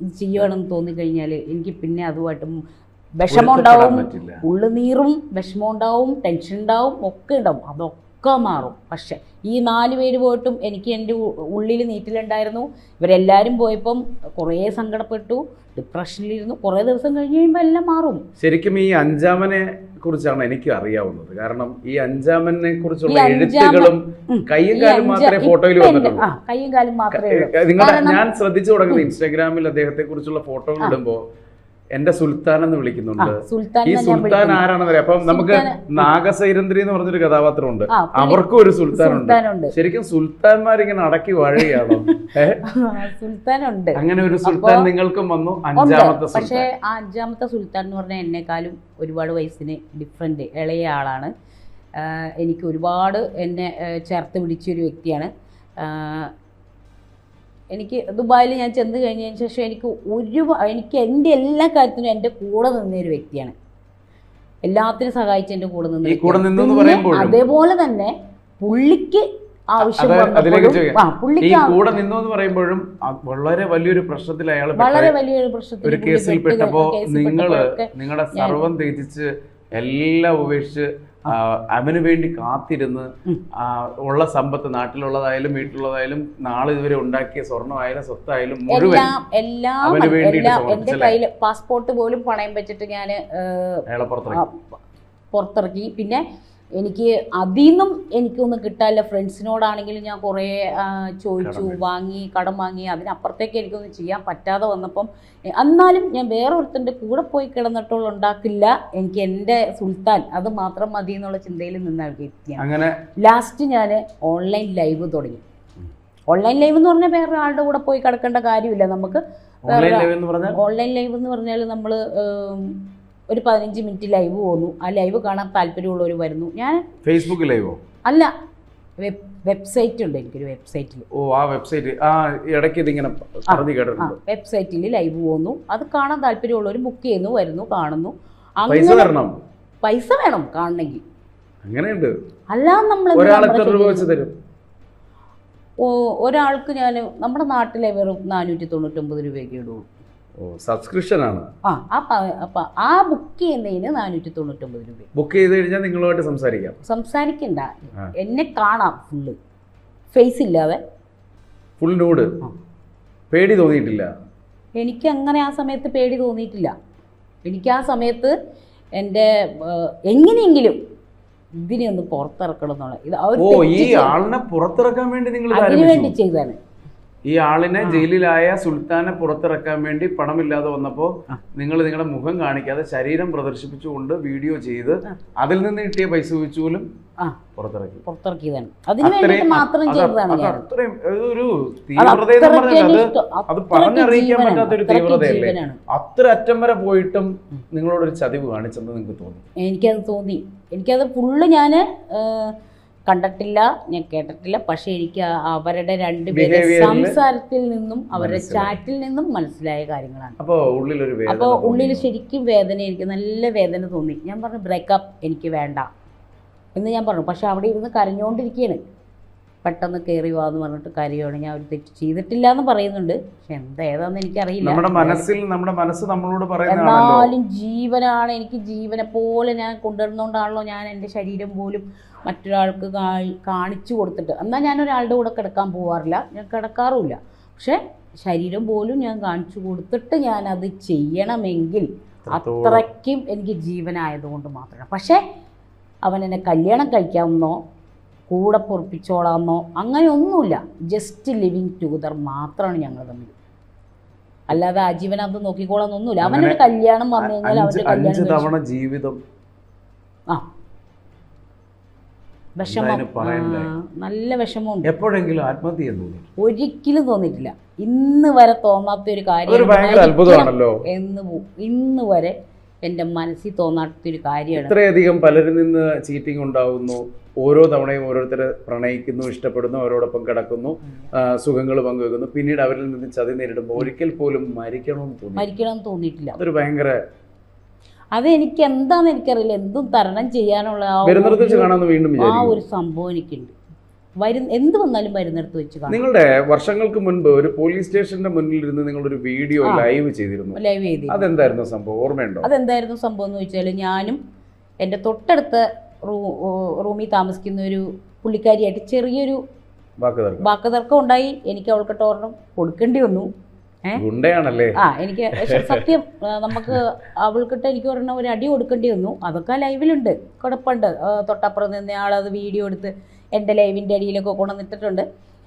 ഇത് ചെയ്യുവാണെന്ന് തോന്നിക്കഴിഞ്ഞാൽ എനിക്ക് പിന്നെ അതുമായിട്ടും വിഷമമുണ്ടാവും, ഉള്ളുനീറും വിഷമമുണ്ടാവും, ടെൻഷൻ ഉണ്ടാവും, ഒക്കെ ഉണ്ടാവും. അതൊക്കെ മാറും. പക്ഷെ ഈ 4 പേര് പോയിട്ടും എനിക്ക് എൻ്റെ ഉള്ളിൽ നീറ്റിലുണ്ടായിരുന്നു. ഇവരെല്ലാവരും പോയപ്പം കുറേ സങ്കടപ്പെട്ടു, ഡിപ്രഷനിലിരുന്നു. കുറേ ദിവസം കഴിഞ്ഞ് കഴിയുമ്പോൾ എല്ലാം മാറും. ശരിക്കും ഈ 5ാമനെ കുറിച്ചാണ് എനിക്ക് അറിയാവുന്നത്. കാരണം ഈ 5ാമനെ കുറിച്ചുള്ള എഴുത്തുകളും കയ്യും കാലും മാത്രമേ ഫോട്ടോയിൽ വന്നിട്ടുള്ളൂ. കയ്യും കാലും മാത്രമേ. ഞാൻ ശ്രദ്ധിച്ചു തുടങ്ങുന്നത് ഇൻസ്റ്റാഗ്രാമിൽ അദ്ദേഹത്തെ കുറിച്ചുള്ള ഫോട്ടോകൾ ഇടുമ്പോൾ എന്റെ സുൽത്താൻ എന്ന് വിളിക്കുന്നുണ്ട്. ഈ സുൽത്താൻ ആരാണെന്ന് അറിയാം. അപ്പം നമുക്ക് നാഗസൈരന്ധ്രി എന്ന് പറഞ്ഞൊരു കഥാപാത്രമുണ്ട്, അവർക്കും ഒരു സുൽത്താൻ ഉണ്ട്. ശരിക്കും സുൽത്താൻമാരിങ്ങനെ അടക്കി വാഴുകയാണോ? സുൽത്താനുണ്ട്. അങ്ങനെ ഒരു സുൽത്താൻ നിങ്ങൾക്കും വന്നു. 5ാമത്തെ. പക്ഷേ ആ 5ാമത്തെ സുൽത്താൻ എന്ന് പറഞ്ഞാൽ എന്നെക്കാളും ഒരുപാട് വയസ്സിന് ഡിഫറൻറ്റ് ഇളയ ആളാണ്. എനിക്ക് ഒരുപാട് എന്നെ ചേർത്ത് പിടിച്ചൊരു വ്യക്തിയാണ്. എനിക്ക് ദുബായിൽ ഞാൻ ചെന്ന് കഴിഞ്ഞതിന് ശേഷം എനിക്ക് എൻ്റെ എല്ലാ കാര്യത്തിനും എൻ്റെ കൂടെ നിന്നൊരു വ്യക്തിയാണ്. എല്ലാത്തിനും സഹായിച്ച് എൻ്റെ കൂടെ നിന്ന്. അതേപോലെ തന്നെ പുള്ളിക്ക് ആവശ്യം കൂടെ നിന്നു എന്ന് പറയുമ്പോഴും വളരെ വലിയൊരു പ്രശ്നത്തിൽ അയാൾ ഒരു കേസിൽ പെട്ടപ്പോ നിങ്ങളുടെ സർവ്വം ത്യജിച്ച് എല്ലാം ഉപേക്ഷിച്ച് അവന് വേണ്ടി കാത്തിരുന്ന് ഉള്ള സമ്പത്ത്, നാട്ടിലുള്ളതായാലും വീട്ടിലുള്ളതായാലും നാളെ ഇതുവരെ ഉണ്ടാക്കിയ സ്വർണ്ണമായാലും സ്വത്തായാലും മുഴുവൻ എന്റെ കയ്യിൽ പാസ്പോർട്ട് പോലും പണയം വെച്ചിട്ട് ഞാൻ പുറത്തിറക്കി. പിന്നെ എനിക്ക് അതിൽ നിന്നും എനിക്കൊന്നും കിട്ടാനില്ല. ഫ്രണ്ട്സിനോടാണെങ്കിലും ഞാൻ കുറേ ചോദിച്ചു, വാങ്ങി, കടം വാങ്ങി. അതിനപ്പുറത്തേക്ക് എനിക്കൊന്നും ചെയ്യാൻ പറ്റാതെ വന്നപ്പം എന്നാലും ഞാൻ വേറൊരുത്തൻ്റെ കൂടെ പോയി കിടന്നിട്ടുള്ള ഉണ്ടാക്കില്ല. എനിക്ക് എൻ്റെ സുൽത്താൻ അത് മാത്രം മതി എന്നുള്ള ചിന്തയിൽ നിന്ന വ്യക്തിയാണ്. അങ്ങനെ ലാസ്റ്റ് ഞാൻ ഓൺലൈൻ ലൈവ് തുടങ്ങി. ഓൺലൈൻ ലൈവ് എന്ന് പറഞ്ഞാൽ വേറൊരാളുടെ കൂടെ പോയി കിടക്കേണ്ട കാര്യമില്ല നമുക്ക്. ഓൺലൈൻ ലൈവ് എന്ന് പറഞ്ഞാൽ നമ്മൾ ഒരു 15 മിനിറ്റ് ലൈവ് പോകുന്നു, ആ ലൈവ് കാണാൻ താല്പര്യമുള്ളവർ വരുന്നു. ഞാൻ ഫേസ്ബുക്ക് ലൈവോ അല്ല, വെബ്സൈറ്റ് ഉണ്ട് എനിക്കൊരു വെബ്സൈറ്റിൽ. ഓ, ആ വെബ്സൈറ്റ് ഇടയ്ക്ക് ഇതിങ്ങനെ പറഞ്ഞു കേട്ടിട്ടുണ്ട്. വെബ്സൈറ്റിൽ ലൈവ് പോകുന്നു, അത് കാണാൻ താല്പര്യമുള്ളവർ ബുക്ക് ചെയ്യുന്നു, വരുന്നു, കാണുന്നു. പൈസ വേണം കാണണമെങ്കിൽ. അങ്ങനെയുണ്ട്. അല്ലാതെ നമ്മൾ തരും. ഒരാൾക്ക് ഞാൻ നമ്മുടെ നാട്ടിലെ വെറും 499 രൂപയ്ക്ക് ഇടുള്ളൂ. സബ്സ്ക്രിപ്ഷൻ ആണ്. അപ്പൊ ആ ബുക്ക് ചെയ്യുന്നതിന് 499 രൂപ. ബുക്ക് ചെയ്ത് കഴിഞ്ഞാൽ നിങ്ങളുമായിട്ട് സംസാരിക്കണ്ട, എന്നെ കാണാം ഫുള്ള് ഫേസ് ഇല്ലാതെ, ഫുൾ നൂഡ്. പേടി തോന്നിയിട്ടില്ല? എനിക്ക് അങ്ങനെ ആ സമയത്ത് പേടി തോന്നിയിട്ടില്ല. എനിക്ക് ആ സമയത്ത് എൻ്റെ എങ്ങനെയെങ്കിലും ഇതിനെ ഒന്ന് പുറത്തിറക്കണം എന്നുള്ള ഈ ആളിനെ പുറത്തിറക്കാൻ വേണ്ടി നിങ്ങൾ അതിനു വേണ്ടി ചെയ്താണ്. ഈ ആളിനെ ജയിലിലായ സുൽത്താനെ പുറത്തിറക്കാൻ വേണ്ടി പണമില്ലാതെ വന്നപ്പോൾ നിങ്ങൾ നിങ്ങളുടെ മുഖം കാണിക്കാതെ ശരീരം പ്രദർശിപ്പിച്ചുകൊണ്ട് വീഡിയോ ചെയ്ത് അതിൽ നിന്ന് കിട്ടിയ പൈസ വെച്ച് പോലും പുറത്തിറക്കിയതാണ്. അതിനു വേണ്ടി മാത്രം ചെയ്തതാണ്. അത് പറഞ്ഞറിയിക്കാൻ പറ്റാത്തൊരു തീവ്രതയല്ലേ? അത്ര അറ്റം വരെ പോയിട്ടും നിങ്ങളോടൊരു ചതിവ് കാണിച്ചെന്ന് നിങ്ങൾക്ക് തോന്നി? എനിക്കത് തോന്നി. എനിക്കത് ഫുള്ള് ഞാൻ കണ്ടിട്ടില്ല, ഞാൻ കേട്ടിട്ടില്ല. പക്ഷെ എനിക്ക് അവരുടെ രണ്ടുപേരുടെ സംസാരത്തിൽ നിന്നും അവരുടെ ചാറ്റിൽ നിന്നും മനസ്സിലായ കാര്യങ്ങളാണ്. അപ്പോൾ ഉള്ളിൽ ശരിക്കും വേദന, എനിക്ക് നല്ല വേദന തോന്നി. ഞാൻ പറഞ്ഞു ബ്രേക്കപ്പ് എനിക്ക് വേണ്ട എന്ന് ഞാൻ പറഞ്ഞു. പക്ഷെ അവിടെ ഇരുന്ന് കരഞ്ഞുകൊണ്ടിരിക്കുകയാണ്. പെട്ടെന്ന് കയറി വാന്ന് പറഞ്ഞിട്ട് കരയുവാണ്. ഞാൻ ഒരു തെറ്റ് ചെയ്തിട്ടില്ല എന്ന് പറയുന്നുണ്ട്, പക്ഷെ ഏതാന്ന് എനിക്കറിയില്ല. എന്നാലും ജീവനാണ്, എനിക്ക് ജീവനെ പോലെ ഞാൻ കൊണ്ടുവരുന്നോണ്ടാണല്ലോ ഞാൻ എൻ്റെ ശരീരം പോലും മറ്റൊരാൾക്ക് കാണിച്ചു കൊടുത്തിട്ട്. എന്നാൽ ഞാൻ ഒരാളുടെ കൂടെ കിടക്കാൻ പോകാറില്ല, ഞാൻ കിടക്കാറുമില്ല. പക്ഷെ ശരീരം പോലും ഞാൻ കാണിച്ചു കൊടുത്തിട്ട് ഞാനത് ചെയ്യണമെങ്കിൽ അത്രയ്ക്കും എനിക്ക് ജീവനായതുകൊണ്ട് മാത്രമാണ്. പക്ഷേ അവൻ എന്നെ കല്യാണം കഴിക്കാമെന്നോ കൂടെ പൊറപ്പിച്ചോളാമെന്നോ അങ്ങനെ ഒന്നുമില്ല. ജസ്റ്റ് ലിവിങ് ടുഗദർ മാത്രമാണ് ഞങ്ങൾ തമ്മിൽ. അല്ലാതെ ആജീവൻ അത് നോക്കിക്കോളാന്നൊന്നുമില്ല. അവനൊരു കല്യാണം വന്നു കഴിഞ്ഞാൽ അവൻ്റെ കല്യാണം ജീവിതം വിഷമം, നല്ല വിഷമമുണ്ട്. എപ്പോഴെങ്കിലും ആത്മഹത്യ ഒരിക്കലും തോന്നിയിട്ടില്ല. ഇന്ന് വരെ തോന്നാത്ത ഒരു കാര്യം ഇന്ന് വരെ എൻ്റെ മനസ്സിൽ തോന്നാത്തൊരു കാര്യമാണ്. ഇത്രയധികം പലരിൽ നിന്ന് ചീറ്റിംഗ് ഉണ്ടാവുന്നു, ഓരോ തവണയും ഓരോരുത്തരെ പ്രണയിക്കുന്നു, ഇഷ്ടപ്പെടുന്നു, അവരോടൊപ്പം കിടക്കുന്നു, സുഖങ്ങൾ പങ്കുവെക്കുന്നു, പിന്നീട് അവരിൽ നിന്ന് ചതി നേരിടുമ്പോൾ ഒരിക്കൽ പോലും മരിക്കണമെന്ന് തോന്നിയിട്ടില്ല. അതൊരു ഭയങ്കര, അത് എനിക്ക് എന്താണെന്ന് എനിക്കറിയില്ല, എന്തും തരണം ചെയ്യാനുള്ള ആ ഒരു സംഭവം എനിക്കുണ്ട്. എന്ത് വന്നാലും വരുന്നിടത്ത് വെച്ച് കാണാം. നിങ്ങളുടെ വർഷങ്ങൾക്ക് മുൻപ് ഒരു പോലീസ് സ്റ്റേഷന്റെ മുന്നിൽ ഇരുന്ന് നിങ്ങളൊരു വീഡിയോ ലൈവ് ചെയ്തിരുന്നു. അതെന്തായിരുന്നു സംഭവം, ഓർമ്മയുണ്ടോ? അതെന്തായിരുന്നു സംഭവം എന്ന് വെച്ചാൽ, ഞാനും എൻ്റെ തൊട്ടടുത്ത റൂമിൽ താമസിക്കുന്ന ഒരു പുള്ളിക്കാരിയായിട്ട് ചെറിയൊരു വാക്കുതർക്കം ഉണ്ടായി. എനിക്ക് അവൾക്കിട്ട് ഒരെണ്ണം കൊടുക്കേണ്ടി വന്നു. എനിക്ക് സത്യം, നമുക്ക് അവൾക്കിട്ട് എനിക്ക് ഒരെണ്ണം ഒരു അടി കൊടുക്കേണ്ടി വന്നു. അതൊക്കെ ലൈവിലുണ്ട്, കുഴപ്പമുണ്ട്. തൊട്ടപ്പുറം നിന്നയാളത് വീഡിയോ എടുത്ത് എൻ്റെ ലൈവിൻ്റെ അടിയിലൊക്കെ കൊണ്ടുവന്നിട്ടിട്ടുണ്ട്.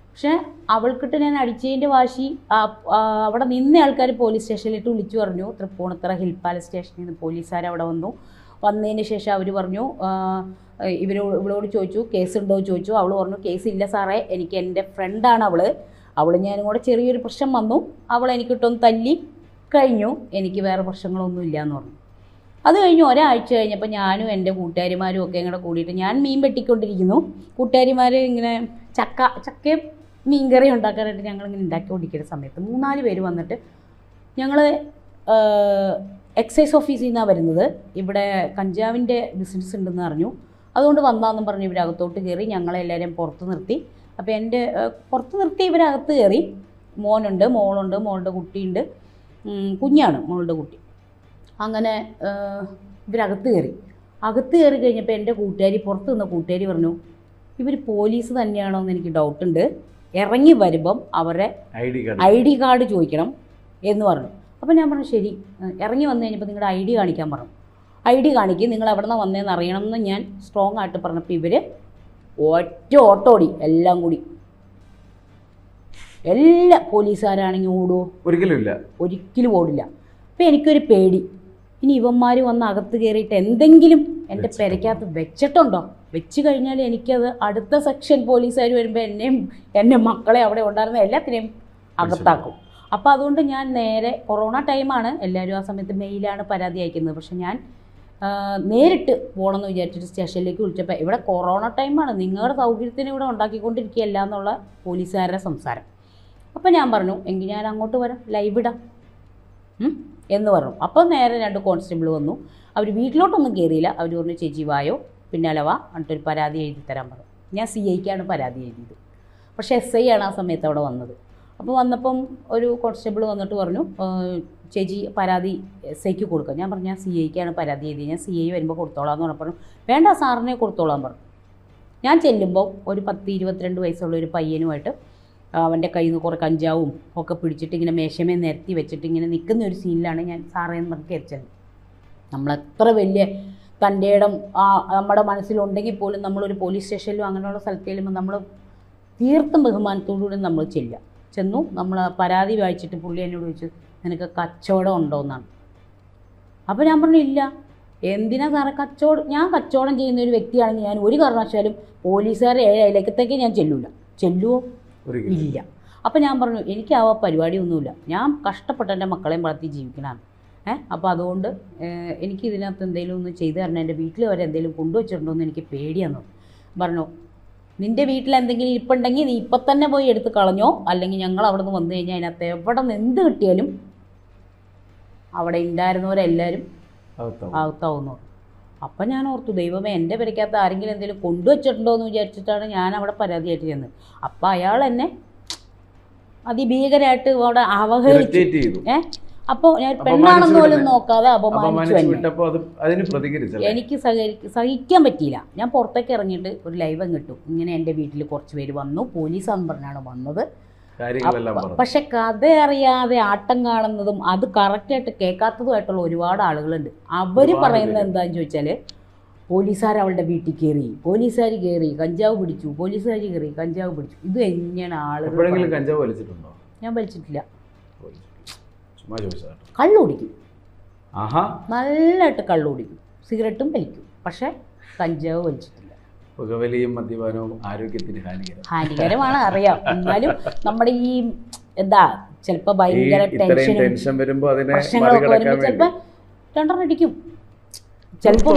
പക്ഷേ അവൾക്കിട്ട് ഞാൻ അടിച്ചതിൻ്റെ വാശി അവിടെ നിന്ന ആൾക്കാർ പോലീസ് സ്റ്റേഷനിലിട്ട് വിളിച്ചു പറഞ്ഞു. തൃപ്പൂണിത്തുറ ഹിൽ പാലസ് സ്റ്റേഷനിൽ നിന്ന് പോലീസുകാർ അവിടെ വന്നതിന് ശേഷം അവർ പറഞ്ഞു, ഇവളോട് ചോദിച്ചു കേസുണ്ടോ ചോദിച്ചു. അവൾ പറഞ്ഞു കേസില്ല സാറേ, എനിക്ക് എൻ്റെ ഫ്രണ്ടാണ് അവൾ ഞാനും കൂടെ ചെറിയൊരു പ്രശ്നം വന്നു, അവൾ എനിക്കിട്ടൊന്ന് തല്ലി കഴിഞ്ഞു, എനിക്ക് വേറെ പ്രശ്നങ്ങളൊന്നും ഇല്ല എന്ന് പറഞ്ഞു. അത് കഴിഞ്ഞ് ഒരാഴ്ച കഴിഞ്ഞപ്പോൾ ഞാനും എൻ്റെ കൂട്ടുകാരിമാരും ഒക്കെ ഇങ്ങനെ കൂടിയിട്ട്, ഞാൻ മീൻ വെട്ടിക്കൊണ്ടിരിക്കുന്നു, കൂട്ടുകാരിമാർ ഇങ്ങനെ ചക്കയും മീൻകറി ഉണ്ടാക്കാനായിട്ട് ഞങ്ങളിങ്ങനെ ഉണ്ടാക്കിക്കൊണ്ടിരിക്കുന്ന സമയത്ത് 3-4 പേര് വന്നിട്ട്, ഞങ്ങൾ എക്സൈസ് ഓഫീസിൽ നിന്നാണ് വരുന്നത്, ഇവിടെ കഞ്ചാവിൻ്റെ ബിസിനസ് ഉണ്ടെന്ന് അറിഞ്ഞു, അതുകൊണ്ട് വന്നാന്നും പറഞ്ഞ് ഇവരകത്തോട്ട് കയറി ഞങ്ങളെല്ലാവരെയും പുറത്ത് നിർത്തി. അപ്പോൾ എൻ്റെ പുറത്ത് നിർത്തി ഇവരകത്ത് കയറി. മോനുണ്ട്, മോളുണ്ട്, മോളുടെ കുട്ടിയുണ്ട്, കുഞ്ഞാണ് മോളുടെ കുട്ടി. അങ്ങനെ ഇവരകത്ത് കയറി കഴിഞ്ഞപ്പോൾ എൻ്റെ കൂട്ടുകാരി, പുറത്ത് നിന്ന കൂട്ടുകാരി പറഞ്ഞു, ഇവർ പോലീസ് തന്നെയാണോ എന്ന് എനിക്ക് ഡൗട്ടുണ്ട്, ഇറങ്ങി വരുമ്പം അവരെ ID കാർഡ് ചോദിക്കണം എന്ന് പറഞ്ഞു. അപ്പോൾ ഞാൻ പറഞ്ഞു ശരി. ഇറങ്ങി വന്നു കഴിഞ്ഞപ്പോൾ നിങ്ങളുടെ ID കാണിക്കാൻ പറഞ്ഞു. ID കാണിക്കും, നിങ്ങൾ എവിടെ നിന്ന് വന്നതെന്ന് അറിയണമെന്ന് ഞാൻ സ്ട്രോങ് ആയിട്ട് പറഞ്ഞപ്പോൾ ഇവർ ഓട്ടോടി എല്ലാം കൂടി. എല്ലാ പോലീസുകാരാണെങ്കിൽ ഓടുമോ? ഒരിക്കലും ഓടില്ല. അപ്പോൾ എനിക്കൊരു പേടി, ഇനി ഇവന്മാർ വന്ന് അകത്ത് കയറിയിട്ട് എന്തെങ്കിലും എൻ്റെ പെരയ്ക്കകത്ത് വെച്ചിട്ടുണ്ടോ? വെച്ച് കഴിഞ്ഞാൽ എനിക്കത് അടുത്ത സെക്ഷൻ പോലീസുകാർ വരുമ്പോൾ എൻ്റെ മക്കളെ അവിടെ ഉണ്ടായിരുന്ന എല്ലാത്തിനെയും അകത്താക്കും. അപ്പോൾ അതുകൊണ്ട് ഞാൻ നേരെ കൊറോണ ടൈമാണ്, എല്ലാവരും ആ സമയത്ത് മെയിലാണ് പരാതി അയക്കുന്നത്. പക്ഷെ ഞാൻ നേരിട്ട് പോകണമെന്ന് വിചാരിച്ചിട്ട് സ്റ്റേഷനിലേക്ക് വിളിച്ചപ്പോൾ ഇവിടെ കൊറോണ ടൈമാണ്, നിങ്ങളുടെ സൗകര്യത്തിന് ഇവിടെ ഉണ്ടാക്കിക്കൊണ്ടിരിക്കുകയല്ല എന്നുള്ള പോലീസുകാരുടെ സംസാരം. അപ്പോൾ ഞാൻ പറഞ്ഞു എങ്കിൽ ഞാൻ അങ്ങോട്ട് വരാം, ലൈവ് ഇടാം എന്ന് പറഞ്ഞു. അപ്പോൾ നേരെ 2 കോൺസ്റ്റബിൾ വന്നു. അവർ വീട്ടിലോട്ടൊന്നും കയറിയില്ല. അവർ പറഞ്ഞു ചേച്ചി വായോ പിന്നാലെ വാ എന്നിട്ടൊരു പരാതി എഴുതി തരാൻ പറഞ്ഞു. ഞാൻ CIക്കാണ് പരാതി എഴുതിയത്. പക്ഷേ SI ആണ് ആ സമയത്ത് അവിടെ വന്നത്. അപ്പോൾ വന്നപ്പം ഒരു കോൺസ്റ്റബിൾ വന്നിട്ട് പറഞ്ഞു ചേച്ചി പരാതി SIക്ക് കൊടുക്കുക. ഞാൻ പറഞ്ഞു ഞാൻ CIക്കാണ് പരാതി എഴുതി, ഞാൻ CI വരുമ്പോൾ കൊടുത്തോളാം എന്ന് പറഞ്ഞപ്പോൾ വേണ്ട സാറിനെ കൊടുത്തോളാൻ പറഞ്ഞു. ഞാൻ ചെല്ലുമ്പോൾ ഒരു 10-22 വയസ്സുള്ള ഒരു പയ്യനുമായിട്ട് അവൻ്റെ കയ്യിൽ നിന്ന് കുറേ കഞ്ചാവും ഒക്കെ പിടിച്ചിട്ട് ഇങ്ങനെ മേശമേ നിരത്തി വെച്ചിട്ട് ഇങ്ങനെ നിൽക്കുന്ന ഒരു സീനിലാണ് ഞാൻ സാറേ എന്ന് പറഞ്ഞ് കയറിച്ചത്. നമ്മളെത്ര വലിയ തൻ്റെ ഇടം നമ്മുടെ മനസ്സിലുണ്ടെങ്കിൽ പോലും നമ്മളൊരു പോലീസ് സ്റ്റേഷനിലും അങ്ങനെയുള്ള സ്ഥലത്ത് ചെല്ലുമ്പോൾ നമ്മൾ തീർത്തും ബഹുമാനത്തോടുകൂടി നമ്മൾ ചെന്നു. നമ്മൾ പരാതി വായിച്ചിട്ട് പുള്ളി എന്നോട് ചോദിച്ചു നിനക്ക് കച്ചവടം ഉണ്ടോ എന്നാണ്. അപ്പോൾ ഞാൻ പറഞ്ഞു ഇല്ല. എന്തിനാ സാറേ കച്ചവടം? ഞാൻ കച്ചവടം ചെയ്യുന്ന ഒരു വ്യക്തിയാണെങ്കിൽ ഞാൻ ഒരു കാരണവശാലും പോലീസുകാരെ അയലക്കത്തേക്ക് ഞാൻ ചെല്ലുമോ? ഇല്ല. അപ്പോൾ ഞാൻ പറഞ്ഞു എനിക്ക് ആ പരിപാടിയൊന്നുമില്ല, ഞാൻ കഷ്ടപ്പെട്ട് എൻ്റെ മക്കളെയും വളർത്തി ജീവിക്കണമാണ്. അപ്പോൾ അതുകൊണ്ട് എനിക്ക് ഇതിനകത്ത് എന്തെങ്കിലും ഒന്ന് ചെയ്തു തരണം, എൻ്റെ വീട്ടിൽ വരെ എന്തെങ്കിലും കൊണ്ടുവച്ചിട്ടുണ്ടോ എന്ന് എനിക്ക് പേടിയാന്ന് പറഞ്ഞു. നിൻ്റെ വീട്ടിൽ എന്തെങ്കിലും ഇരിപ്പുണ്ടെങ്കിൽ നീ ഇപ്പം തന്നെ പോയി എടുത്ത് കളഞ്ഞോ, അല്ലെങ്കിൽ ഞങ്ങൾ അവിടെ നിന്ന് വന്നു കഴിഞ്ഞാൽ അതിനകത്ത് എവിടെ നിന്ന് എന്ത് കിട്ടിയാലും അവിടെ ഉണ്ടായിരുന്നവരെല്ലാവരും അകത്താവുന്നു. അപ്പം ഞാൻ ഓർത്തു ദൈവമേ എൻ്റെ പെരയ്ക്കകത്ത് ആരെങ്കിലും എന്തെങ്കിലും കൊണ്ടുവച്ചിട്ടുണ്ടോ എന്ന് വിചാരിച്ചിട്ടാണ് ഞാൻ അവിടെ പരാതിയായിട്ട് ചെന്നത്. അപ്പം അയാൾ എന്നെ അതിഭീകരമായിട്ട് അവിടെ അവഹേളിച്ചു. അപ്പോൾ ഞാൻ പെണ്ണാണെന്ന് പോലും നോക്കാതെ അപമാനിച്ചു. എനിക്ക് സഹിക്കാൻ പറ്റിയില്ല. ഞാൻ പുറത്തേക്ക് ഇറങ്ങിയിട്ട് ഒരു ലൈവ് കിട്ടും ഇങ്ങനെ എൻ്റെ വീട്ടിൽ കുറച്ച് പേര് വന്നു, പോലീസാന്ന് പറഞ്ഞാണ് വന്നത്. പക്ഷെ കഥ അറിയാതെ ആട്ടം കാണുന്നതും അത് കറക്റ്റായിട്ട് കേൾക്കാത്തതുമായിട്ടുള്ള ഒരുപാട് ആളുകളുണ്ട്. അവർ പറയുന്നത് എന്താണെന്ന് ചോദിച്ചാൽ പോലീസുകാർ അവളുടെ വീട്ടിൽ കയറി, പോലീസുകാർ കയറി കഞ്ചാവ് പിടിച്ചു, പോലീസുകാർ കയറി കഞ്ചാവ് പിടിച്ചു. ഇത് എങ്ങനെയാണ് ആളുകൾ? ഞാൻ വലിച്ചിട്ടില്ല. കള്ളു കുടിക്കും, നല്ലതായിട്ട് കള്ളു കുടിക്കും, സിഗരറ്റും വലിക്കും, പക്ഷെ കഞ്ചാവ് വലിച്ചിട്ടില്ല. പുകവലിയും മദ്യപാനവും ആരോഗ്യത്തിന് ഹാനികരമാണ് അറിയാം. എന്നാലും നമ്മുടെ ഈ എന്താ ചിലപ്പോൾ ഭയങ്കര ടെൻഷൻ വരുമ്പോൾ പ്രശ്നങ്ങളൊക്കെ വരുമ്പോൾ ചിലപ്പോൾ 2 അടിക്കും. ചിലപ്പോൾ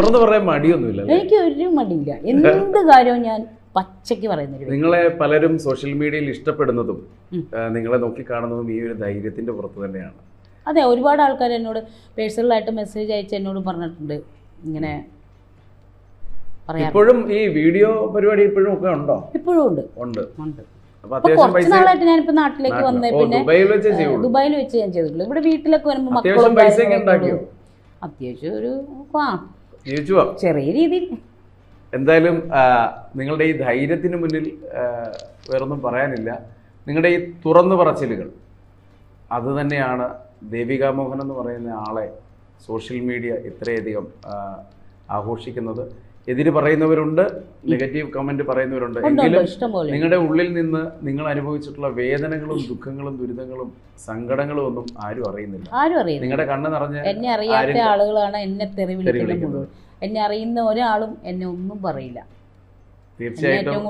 എനിക്ക് ഒരു മടിയില്ല, എന്ത് കാര്യവും ഞാൻ പച്ചയ്ക്ക് പറയുന്നത്. നിങ്ങളെ പലരും സോഷ്യൽ മീഡിയയിൽ ഇഷ്ടപ്പെടുന്നതും നിങ്ങളെ നോക്കിക്കാണുന്നതും ഈ ഒരു ധൈര്യത്തിന്റെ പുറത്ത് തന്നെയാണ്. അതെ, ഒരുപാട് ആൾക്കാർ എന്നോട് പേഴ്സണലായിട്ട് മെസ്സേജ് അയച്ച് എന്നോട് പറഞ്ഞിട്ടുണ്ട് ഇങ്ങനെ. ഇപ്പോഴും ഈ വീഡിയോ പരിപാടി ഇപ്പോഴും ഒക്കെ ഉണ്ടോ? ഇപ്പോഴും ഉണ്ട്. കുറച്ച് നാളായിട്ട് ഞാനിപ്പോ നാട്ടിലേക്ക് വന്നേ പിന്നെ ദുബായിൽ വെച്ച് ഞാൻ ചെയ്തിട്ടുള്ളൂ. ഇവിടെ വീട്ടിലൊക്കെ വരുമ്പോൾ മക്കളും അത്യാവശ്യം ഒരു ചെറിയ രീതിയിൽ. എന്തായാലും നിങ്ങളുടെ ഈ ധൈര്യത്തിന് മുന്നിൽ വേറൊന്നും പറയാനില്ല. നിങ്ങളുടെ ഈ തുറന്നു പറച്ചിലുകൾ അത് തന്നെയാണ് ദേവിക മോഹൻ എന്ന് പറയുന്ന ആളെ സോഷ്യൽ മീഡിയ ഇത്രയധികം ആഘോഷിക്കുന്നത്. എതിര് പറയുന്നവരുണ്ട്, നെഗറ്റീവ് കമന്റ് പറയുന്നവരുണ്ട്. എങ്കിലും നിങ്ങളുടെ ഉള്ളിൽ നിന്ന് നിങ്ങൾ അനുഭവിച്ചിട്ടുള്ള വേദനകളും ദുഃഖങ്ങളും ദുരിതങ്ങളും സങ്കടങ്ങളും ഒന്നും ആരും അറിയുന്നില്ല. നിങ്ങളുടെ കണ്ണ് നിറഞ്ഞ എന്നെ അറിയാത്ത ആളുകളാണ് എന്നെ തെറി വിളിക്കുന്നത്. എന്നെ അറിയുന്ന ഒരാളും എന്നെ ഒന്നും പറയില്ല. തീർച്ചയായിട്ടും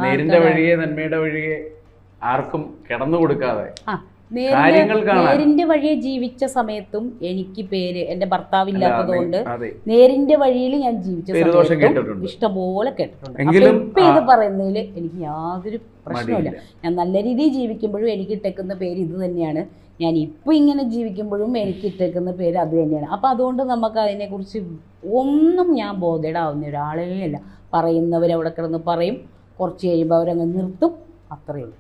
നേരിന്റെ വഴിയെ നന്മയുടെ വഴിയെ ആർക്കും കിടന്നു കൊടുക്കാതെ നേരിന്റെ വഴിയെ ജീവിച്ച സമയത്തും എനിക്ക് പേര് എന്റെ ഭർത്താവില്ലാത്തത് കൊണ്ട് നേരിന്റെ വഴിയിൽ ഞാൻ ജീവിച്ച സമയത്തും ഇഷ്ടംപോലെ കേട്ടിട്ടുണ്ട്. ഇപ്പൊ ഇത് പറയുന്നതിൽ എനിക്ക് യാതൊരു പ്രശ്നമില്ല. ഞാൻ നല്ല രീതിയിൽ ജീവിക്കുമ്പോഴും എനിക്ക് ഇട്ടേക്കുന്ന പേര് ഇത് തന്നെയാണ്. ഞാൻ ഇപ്പൊ ഇങ്ങനെ ജീവിക്കുമ്പോഴും എനിക്ക് ഇട്ടേക്കുന്ന പേര് അത് തന്നെയാണ്. അപ്പൊ അതുകൊണ്ട് നമുക്ക് അതിനെക്കുറിച്ച് ഒന്നും ഞാൻ ബോധേഡാവുന്ന ഒരാളേ അല്ല. പറയുന്നവരവിടെ കിടന്ന് പറയും, കുറച്ച് കഴിയുമ്പോൾ അവരങ്ങ് നിർത്തും, അത്രയേ ഉള്ളൂ.